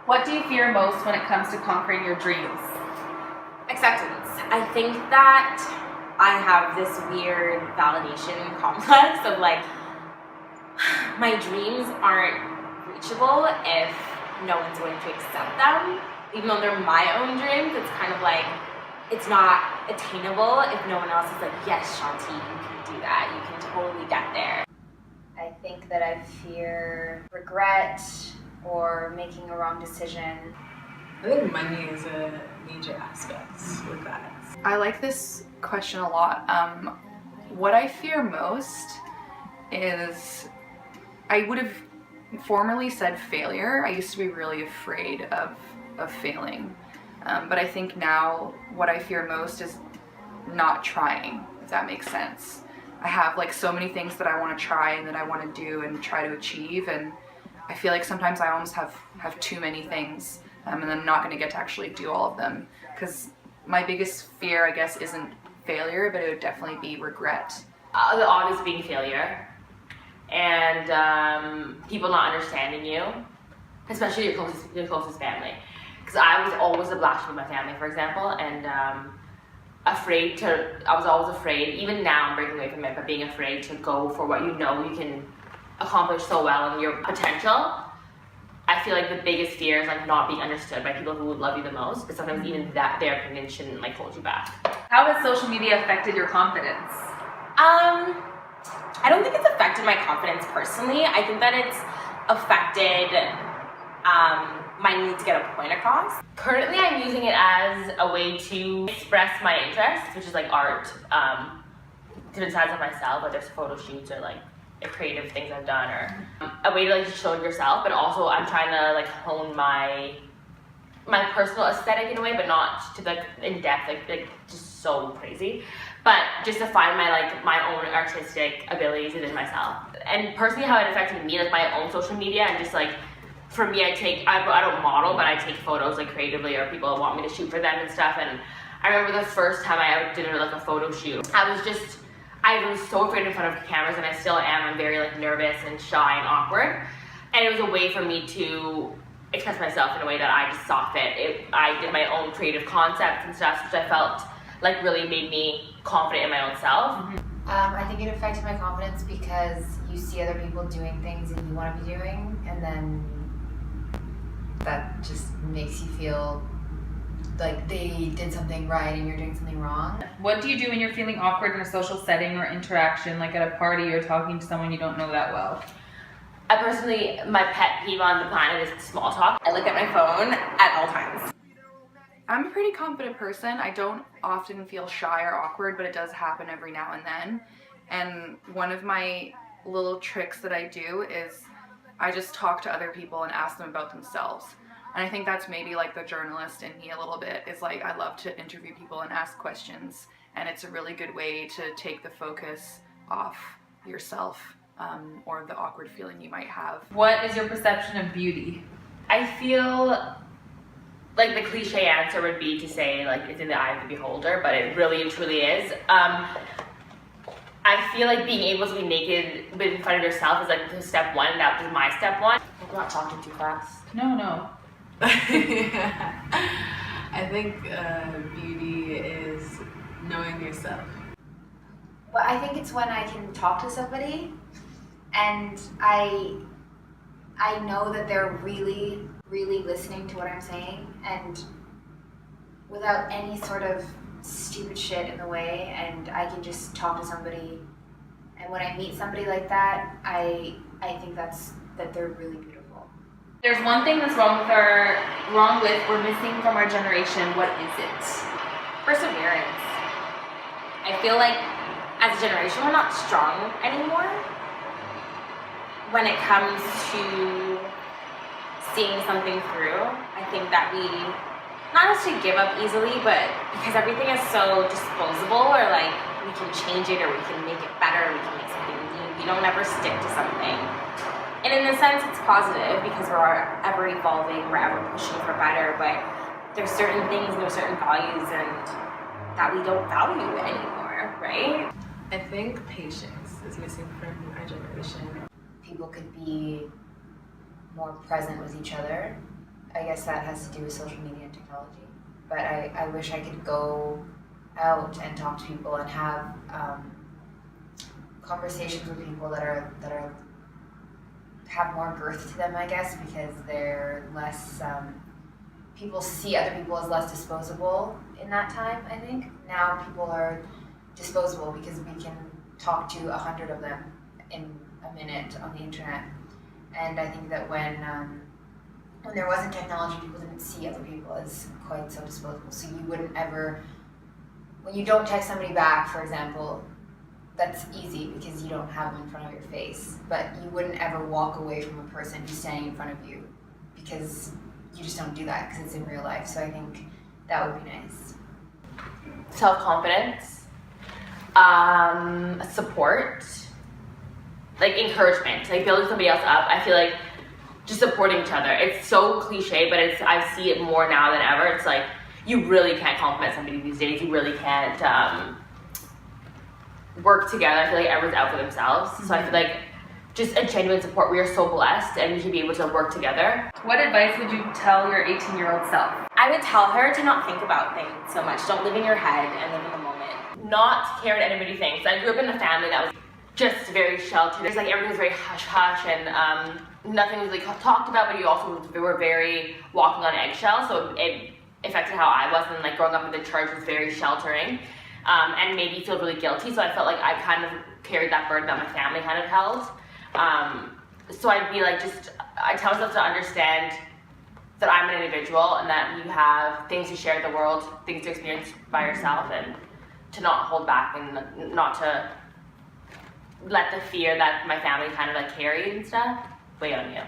What do you fear most when it comes to conquering your dreams? Acceptance. I think that I have this weird validation complex of like, my dreams aren't reachable if no one's going to accept them. Even though they're my own dreams, it's kind of like, it's not attainable if no one else is like, yes, Shanti, you can do that. You can totally get there. I think that I fear regret or making a wrong decision. I think money is a major aspect with that. I like this question a lot. What I fear most is, I would have formerly said failure. I used to be really afraid of failing. But I think now what I fear most is not trying, if that makes sense. I have like so many things that I want to try and that I want to do and try to achieve, and I feel like sometimes I almost have too many things, and then I'm not going to get to actually do all of them. Because my biggest fear, I guess, isn't failure, but it would definitely be regret. The obvious being failure, and people not understanding you, especially your closest family. Because I was always the black sheep of my family, for example, and I was always afraid, even now I'm breaking away from it, but being afraid to go for what you know you can accomplish so well and your potential. I feel like the biggest fear is like not being understood by people who would love you the most, but sometimes even that their opinion shouldn't like hold you back. How has social media affected your confidence? I don't think it's affected my confidence personally. I think that it's affected my need to get a point across. Currently, I'm using it as a way to express my interests, which is like art, different sides of myself, whether it's photo shoots or like creative things I've done, or a way to like show yourself. But also, I'm trying to like hone my personal aesthetic in a way, but not to like in depth, like just so crazy. But just to find my own artistic abilities within myself. And personally, how it affected me, like my own social media, and just like. For me, I don't model, but I take photos like creatively, or people want me to shoot for them and stuff. And I remember the first time I ever did like a photo shoot, I was so afraid in front of cameras, and I still am. I'm very like nervous and shy and awkward. And it was a way for me to express myself in a way that I just saw fit. I did my own creative concepts and stuff, which I felt like really made me confident in my own self. Mm-hmm. I think it affected my confidence because you see other people doing things that you want to be doing, and then that just makes you feel like they did something right and you're doing something wrong. What do you do when you're feeling awkward in a social setting or interaction, like at a party or talking to someone you don't know that well? I personally, my pet peeve on the planet is small talk. I look at my phone at all times. I'm a pretty confident person. I don't often feel shy or awkward, but it does happen every now and then. And one of my little tricks that I do is I just talk to other people and ask them about themselves. And I think that's maybe like the journalist in me a little bit, is like I love to interview people and ask questions, and it's a really good way to take the focus off yourself or the awkward feeling you might have. What is your perception of beauty? I feel like the cliche answer would be to say like it's in the eye of the beholder, but it really and truly is. I feel like being able to be naked in front of yourself is like step one. That was my step one. I'm not talking too fast. No. I think beauty is knowing yourself. Well, I think it's when I can talk to somebody and I know that they're really, really listening to what I'm saying, and without any sort of stupid shit in the way, and I can just talk to somebody. And when I meet somebody like that, I think that they're really beautiful. There's one thing that's wrong with or missing from our generation. What is it? Perseverance. I feel like as a generation we're not strong anymore when it comes to seeing something through. I think that we not necessarily give up easily, but because everything is so disposable, or like we can change it or we can make it better, we can make something new. We don't ever stick to something. And in a sense, it's positive because we're ever evolving, we're ever pushing for better, but there's certain things and there's certain values and that we don't value anymore, right? I think patience is missing from our generation. People could be more present with each other I guess that has to do with social media and technology. But I wish I could go out and talk to people and have conversations with people that are have more girth to them, I guess, because they're less. People see other people as less disposable in that time. I think now people are disposable because we can talk to 100 of them in a minute on the internet. And I think that when there wasn't technology, people didn't see other people as quite so disposable. So you wouldn't ever, when you don't text somebody back, for example, that's easy because you don't have them in front of your face. But you wouldn't ever walk away from a person who's standing in front of you because you just don't do that because it's in real life. So I think that would be nice. Self-confidence, support, like encouragement, like building somebody else up. I feel like just supporting each other. It's so cliche, but I see it more now than ever. It's like you really can't compliment somebody these days. You really can't work together. I feel like everyone's out for themselves. So I feel like just a genuine support. We are so blessed and we should be able to work together. What advice would you tell your 18-year-old self? I would tell her to not think about things so much. Don't live in your head and live in the moment. Not care what anybody thinks. I grew up in a family that was just very sheltered. It's like everything was very hush-hush and nothing was like talked about, but you also were very walking on eggshells. So it affected how I was, and like growing up in the church was very sheltering and made me feel really guilty. So I felt like I kind of carried that burden that my family had held. So I'd be like, I tell myself to understand that I'm an individual and that you have things to share with the world, things to experience by yourself, and to not hold back and not to let the fear that my family kind of like carried and stuff weigh on you.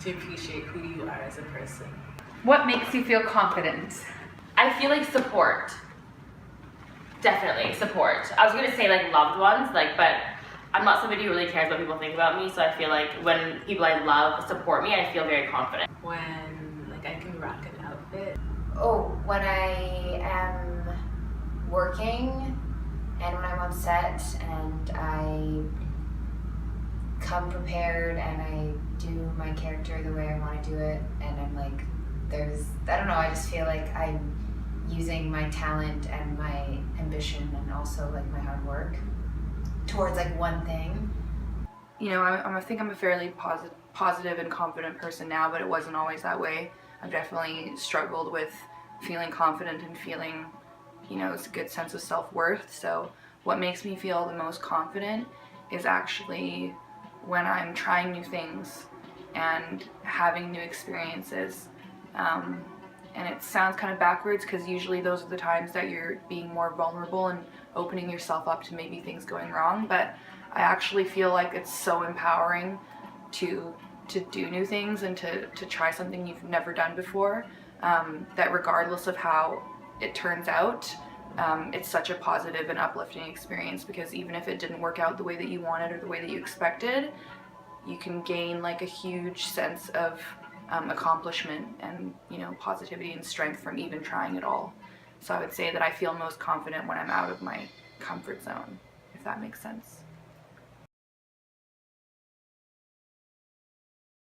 To appreciate who you are as a person. What makes you feel confident? I feel like support. Definitely support. I was gonna say like loved ones, but I'm not somebody who really cares what people think about me, so I feel like when people I love support me, I feel very confident. When like I can rock an outfit. Oh, when I am working and when I'm on set and I come prepared and I do my character the way I want to do it, and I'm like, I don't know, I just feel like I'm using my talent and my ambition and also like my hard work towards like one thing. You know, I think I'm a fairly positive and confident person now, but it wasn't always that way. I've definitely struggled with feeling confident and feeling, you know, it's a good sense of self-worth. So what makes me feel the most confident is actually when I'm trying new things and having new experiences. And it sounds kind of backwards because usually those are the times that you're being more vulnerable and opening yourself up to maybe things going wrong. But I actually feel like it's so empowering to do new things and to try something you've never done before, that regardless of how it turns out, it's such a positive and uplifting experience, because even if it didn't work out the way that you wanted or the way that you expected, you can gain like a huge sense of accomplishment and, you know, positivity and strength from even trying it all. So I would say that I feel most confident when I'm out of my comfort zone, if that makes sense.